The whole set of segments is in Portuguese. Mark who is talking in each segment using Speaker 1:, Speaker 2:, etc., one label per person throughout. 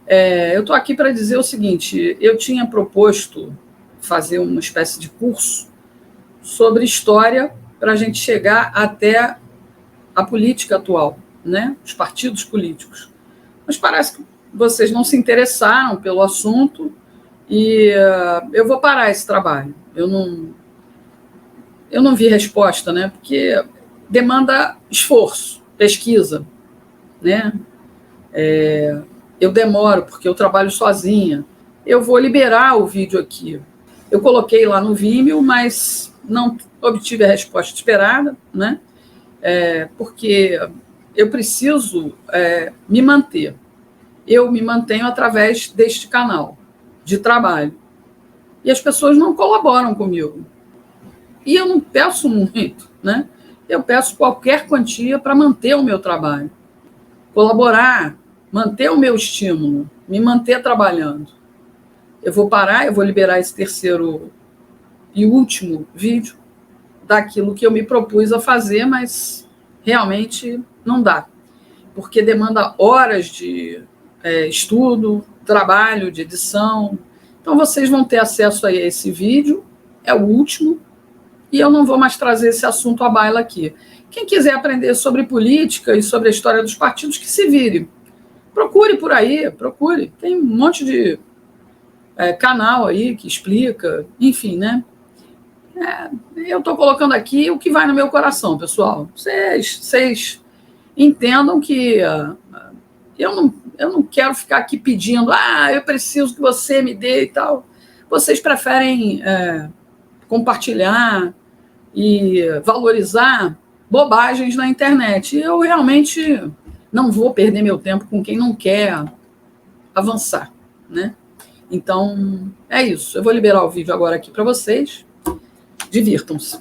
Speaker 1: Eu estou aqui para dizer o seguinte: eu tinha proposto fazer uma espécie de curso sobre história para a gente chegar até a política atual, né? Os partidos políticos. Mas parece que vocês não se interessaram pelo assunto e eu vou parar esse trabalho. Eu não vi resposta, né? Porque demanda esforço, pesquisa, né? Eu demoro porque eu trabalho sozinha. Eu vou liberar o vídeo aqui. Eu coloquei lá no Vimeo, mas não obtive a resposta esperada, né? Porque eu preciso me manter. Eu me mantenho através deste canal de trabalho. E as pessoas não colaboram comigo. E eu não peço muito, né? Eu peço qualquer quantia para manter o meu trabalho. Colaborar, manter o meu estímulo, me manter trabalhando. Eu vou parar, eu vou liberar esse terceiro e último vídeo daquilo que eu me propus a fazer, mas realmente não dá, porque demanda horas de estudo, trabalho, de edição. Então vocês vão ter acesso a esse vídeo, é o último, e eu não vou mais trazer esse assunto à baila aqui. Quem quiser aprender sobre política e sobre a história dos partidos, que se vire. Procure por aí, procure. Tem um monte de canal aí que explica, enfim, né? Eu estou colocando aqui o que vai no meu coração, pessoal. Vocês entendam que eu não quero ficar aqui pedindo, eu preciso que você me dê e tal. Vocês preferem compartilhar e valorizar bobagens na internet. E eu realmente não vou perder meu tempo com quem não quer avançar, né? Então, é isso. Eu vou liberar o vídeo agora aqui para vocês. Divirtam-se.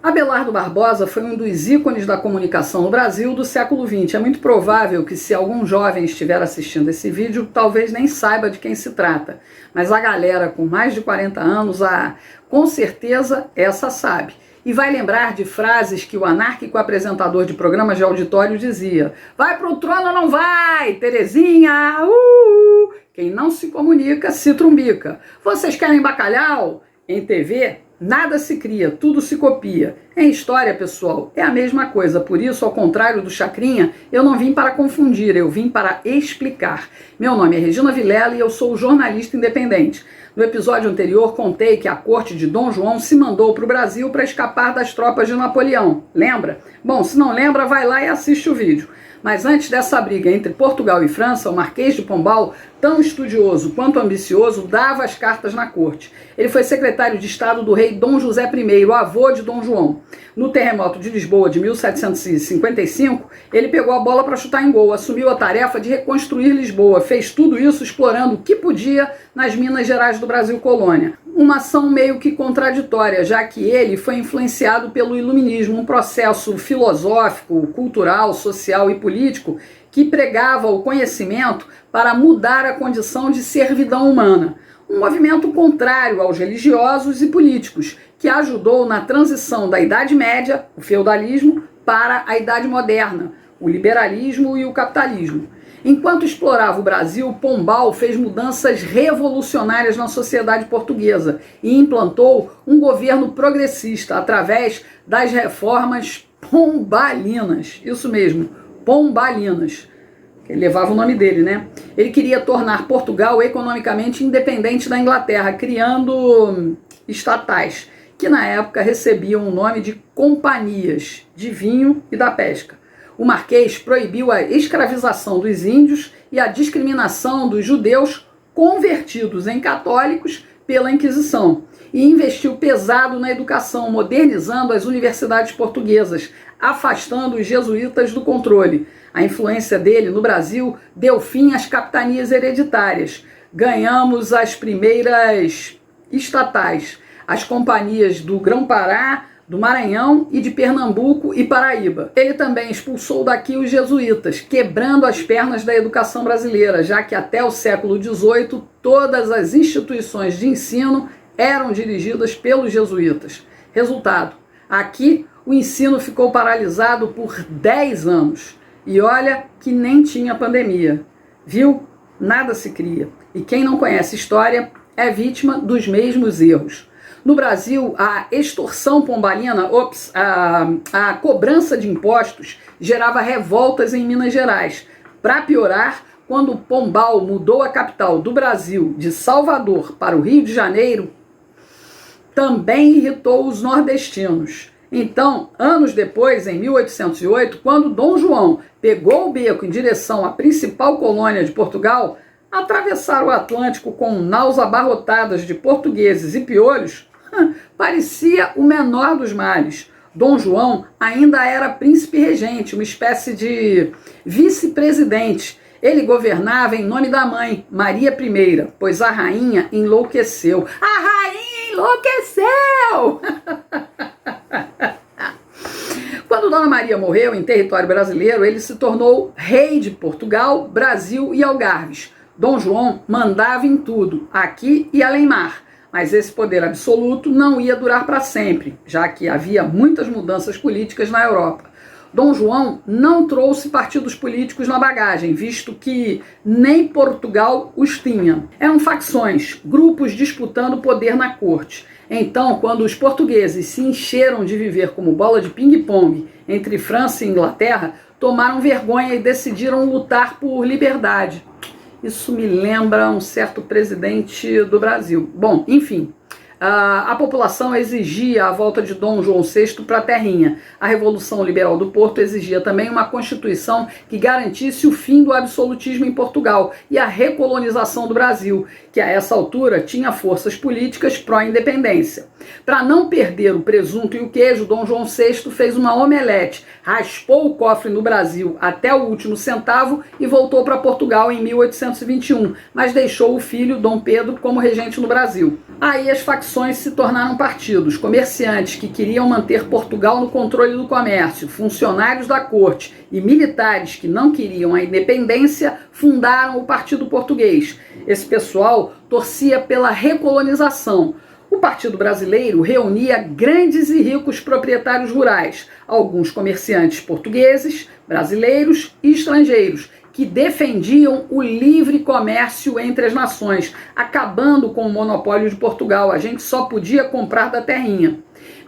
Speaker 1: Abelardo Barbosa foi um dos ícones da comunicação no Brasil do século XX. É muito provável que, se algum jovem estiver assistindo esse vídeo, talvez nem saiba de quem se trata. Mas a galera com mais de 40 anos, com certeza, essa sabe. E vai lembrar de frases que o anárquico apresentador de programas de auditório dizia: vai pro trono ou não vai, Terezinha? Quem não se comunica, se trumbica. Vocês querem bacalhau? Em TV, nada se cria, tudo se copia. Em história, pessoal, é a mesma coisa. Por isso, ao contrário do Chacrinha, eu não vim para confundir, eu vim para explicar. Meu nome é Regina Vilela e eu sou jornalista independente. No episódio anterior, contei que a corte de Dom João se mandou para o Brasil para escapar das tropas de Napoleão. Lembra? Bom, se não lembra, vai lá e assiste o vídeo. Mas antes dessa briga entre Portugal e França, o Marquês de Pombal, tão estudioso quanto ambicioso, dava as cartas na corte. Ele foi secretário de Estado do rei Dom José I, o avô de Dom João. No terremoto de Lisboa de 1755, ele pegou a bola para chutar em gol, assumiu a tarefa de reconstruir Lisboa, fez tudo isso explorando o que podia nas Minas Gerais do Brasil colônia. Uma ação meio que contraditória, já que ele foi influenciado pelo iluminismo, um processo filosófico, cultural, social e político que pregava o conhecimento para mudar a condição de servidão humana. Um movimento contrário aos religiosos e políticos, que ajudou na transição da Idade Média, o feudalismo, para a Idade Moderna, o liberalismo e o capitalismo. Enquanto explorava o Brasil, Pombal fez mudanças revolucionárias na sociedade portuguesa e implantou um governo progressista através das reformas pombalinas. Isso mesmo, pombalinas. Ele levava o nome dele, né? Ele queria tornar Portugal economicamente independente da Inglaterra, criando estatais, que na época recebiam o nome de companhias de vinho e da pesca. O Marquês proibiu a escravização dos índios e a discriminação dos judeus convertidos em católicos pela Inquisição e investiu pesado na educação, modernizando as universidades portuguesas, afastando os jesuítas do controle. A influência dele no Brasil deu fim às capitanias hereditárias. Ganhamos as primeiras estatais, as companhias do Grão-Pará, do Maranhão e de Pernambuco e Paraíba. Ele também expulsou daqui os jesuítas, quebrando as pernas da educação brasileira, já que até o século XVIII todas as instituições de ensino eram dirigidas pelos jesuítas. Resultado, aqui o ensino ficou paralisado por 10 anos. E olha que nem tinha pandemia. Viu? Nada se cria. E quem não conhece história é vítima dos mesmos erros. No Brasil, a extorsão pombalina, a cobrança de impostos gerava revoltas em Minas Gerais. Para piorar, quando Pombal mudou a capital do Brasil de Salvador para o Rio de Janeiro, também irritou os nordestinos. Então, anos depois, em 1808, quando Dom João pegou o beco em direção à principal colônia de Portugal, atravessar o Atlântico com naus abarrotadas de portugueses e piolhos, parecia o menor dos males. Dom João ainda era príncipe regente, uma espécie de vice-presidente. Ele governava em nome da mãe, Maria I, pois a rainha enlouqueceu. A rainha enlouqueceu! Quando Dona Maria morreu em território brasileiro, ele se tornou rei de Portugal, Brasil e Algarves. Dom João mandava em tudo, aqui e além-mar. Mas esse poder absoluto não ia durar para sempre, já que havia muitas mudanças políticas na Europa. Dom João não trouxe partidos políticos na bagagem, visto que nem Portugal os tinha. Eram facções, grupos disputando poder na corte. Então, quando os portugueses se encheram de viver como bola de ping-pong entre França e Inglaterra, tomaram vergonha e decidiram lutar por liberdade. Isso me lembra um certo presidente do Brasil. Bom, enfim, a população exigia a volta de Dom João VI para a terrinha. A Revolução Liberal do Porto exigia também uma constituição que garantisse o fim do absolutismo em Portugal e a recolonização do Brasil, que a essa altura tinha forças políticas pró-independência. Para não perder o presunto e o queijo, Dom João VI fez uma omelete, raspou o cofre no Brasil até o último centavo e voltou para Portugal em 1821, mas deixou o filho, Dom Pedro, como regente no Brasil. Aí as facções se tornaram partidos, comerciantes que queriam manter Portugal no controle do comércio, funcionários da corte e militares que não queriam a independência fundaram o Partido Português. Esse pessoal torcia pela recolonização. O Partido Brasileiro reunia grandes e ricos proprietários rurais, alguns comerciantes portugueses, brasileiros e estrangeiros, que defendiam o livre comércio entre as nações, acabando com o monopólio de Portugal. A gente só podia comprar da terrinha.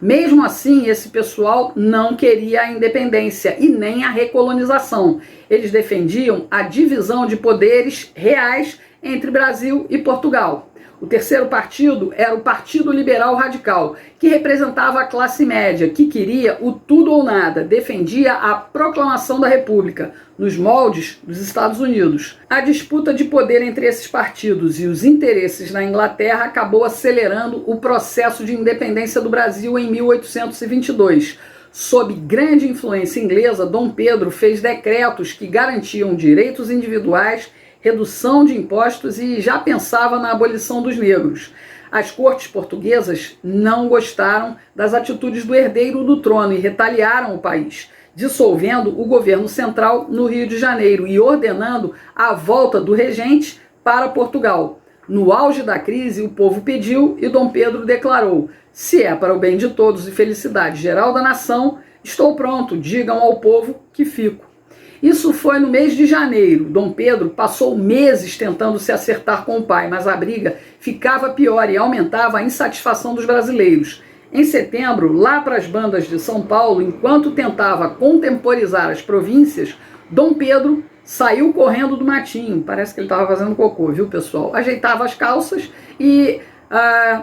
Speaker 1: Mesmo assim, esse pessoal não queria a independência e nem a recolonização. Eles defendiam a divisão de poderes reais entre Brasil e Portugal. O terceiro partido era o Partido Liberal Radical, que representava a classe média, que queria o tudo ou nada, defendia a proclamação da República, nos moldes dos Estados Unidos. A disputa de poder entre esses partidos e os interesses na Inglaterra acabou acelerando o processo de independência do Brasil em 1822. Sob grande influência inglesa, Dom Pedro fez decretos que garantiam direitos individuais, redução de impostos e já pensava na abolição dos negros. As cortes portuguesas não gostaram das atitudes do herdeiro do trono e retaliaram o país, dissolvendo o governo central no Rio de Janeiro e ordenando a volta do regente para Portugal. No auge da crise, o povo pediu e Dom Pedro declarou: se é para o bem de todos e felicidade geral da nação, estou pronto, digam ao povo que fico. Isso foi no mês de janeiro. Dom Pedro passou meses tentando se acertar com o pai, mas a briga ficava pior e aumentava a insatisfação dos brasileiros. Em setembro, lá para as bandas de São Paulo, enquanto tentava contemporizar as províncias, Dom Pedro saiu correndo do matinho. Parece que ele estava fazendo cocô, viu, pessoal? Ajeitava as calças e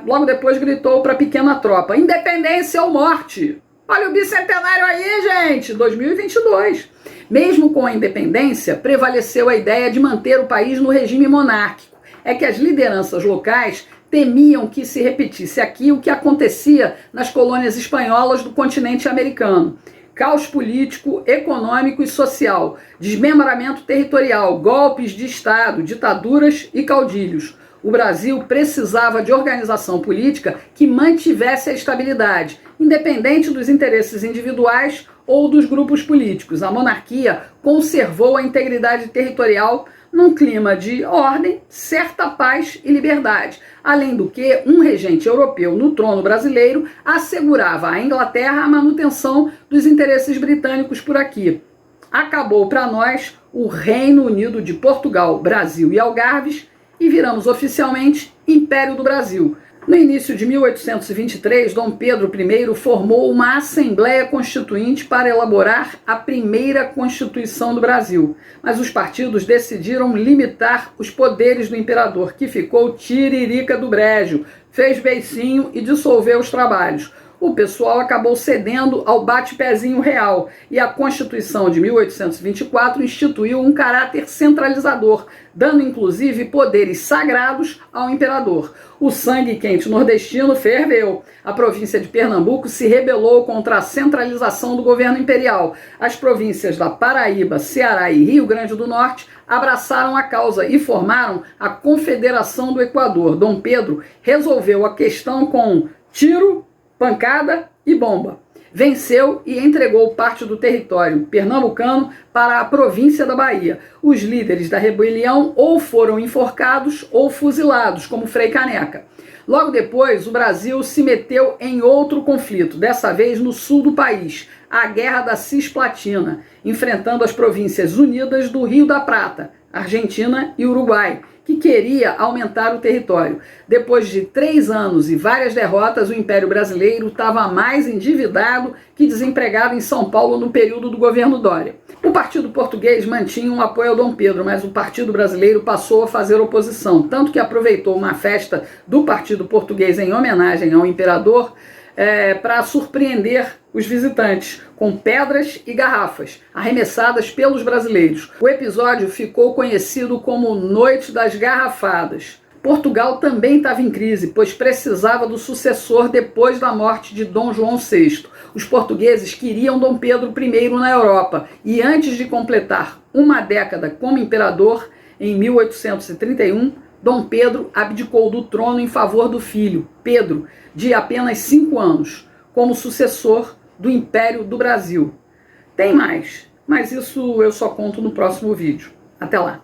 Speaker 1: logo depois gritou para a pequena tropa: independência ou morte! Olha o bicentenário aí, gente! 2022. Mesmo com a independência, prevaleceu a ideia de manter o país no regime monárquico. É que as lideranças locais temiam que se repetisse aqui o que acontecia nas colônias espanholas do continente americano. Caos político, econômico e social, desmembramento territorial, golpes de Estado, ditaduras e caudilhos. O Brasil precisava de organização política que mantivesse a estabilidade, independente dos interesses individuais ou dos grupos políticos. A monarquia conservou a integridade territorial num clima de ordem, certa paz e liberdade. Além do que, um regente europeu no trono brasileiro assegurava à Inglaterra a manutenção dos interesses britânicos por aqui. Acabou para nós o Reino Unido de Portugal, Brasil e Algarves e viramos oficialmente Império do Brasil. No início de 1823, Dom Pedro I formou uma Assembleia Constituinte para elaborar a primeira Constituição do Brasil. Mas os partidos decidiram limitar os poderes do imperador, que ficou tiririca do brejo, fez beicinho e dissolveu os trabalhos. O pessoal acabou cedendo ao bate-pezinho real e a Constituição de 1824 instituiu um caráter centralizador, dando inclusive poderes sagrados ao imperador. O sangue quente nordestino ferveu. A província de Pernambuco se rebelou contra a centralização do governo imperial. As províncias da Paraíba, Ceará e Rio Grande do Norte abraçaram a causa e formaram a Confederação do Equador. Dom Pedro resolveu a questão com tiro, pancada e bomba. Venceu e entregou parte do território pernambucano para a província da Bahia. Os líderes da rebelião ou foram enforcados ou fuzilados, como Frei Caneca. Logo depois, o Brasil se meteu em outro conflito, dessa vez no sul do país, a Guerra da Cisplatina, enfrentando as Províncias Unidas do Rio da Prata, Argentina e Uruguai, que queria aumentar o território. Depois de 3 anos e várias derrotas, o Império Brasileiro estava mais endividado que desempregado em São Paulo no período do governo Dória. O Partido Português mantinha um apoio ao Dom Pedro, mas o Partido Brasileiro passou a fazer oposição, tanto que aproveitou uma festa do Partido Português em homenagem ao imperador para surpreender os visitantes com pedras e garrafas arremessadas pelos brasileiros. O episódio ficou conhecido como Noite das Garrafadas. Portugal também estava em crise, pois precisava do sucessor depois da morte de Dom João VI. Os portugueses queriam Dom Pedro I na Europa e antes de completar uma década como imperador, em 1831, Dom Pedro abdicou do trono em favor do filho, Pedro, de apenas 5 anos, como sucessor do Império do Brasil. Tem mais, mas isso eu só conto no próximo vídeo. Até lá!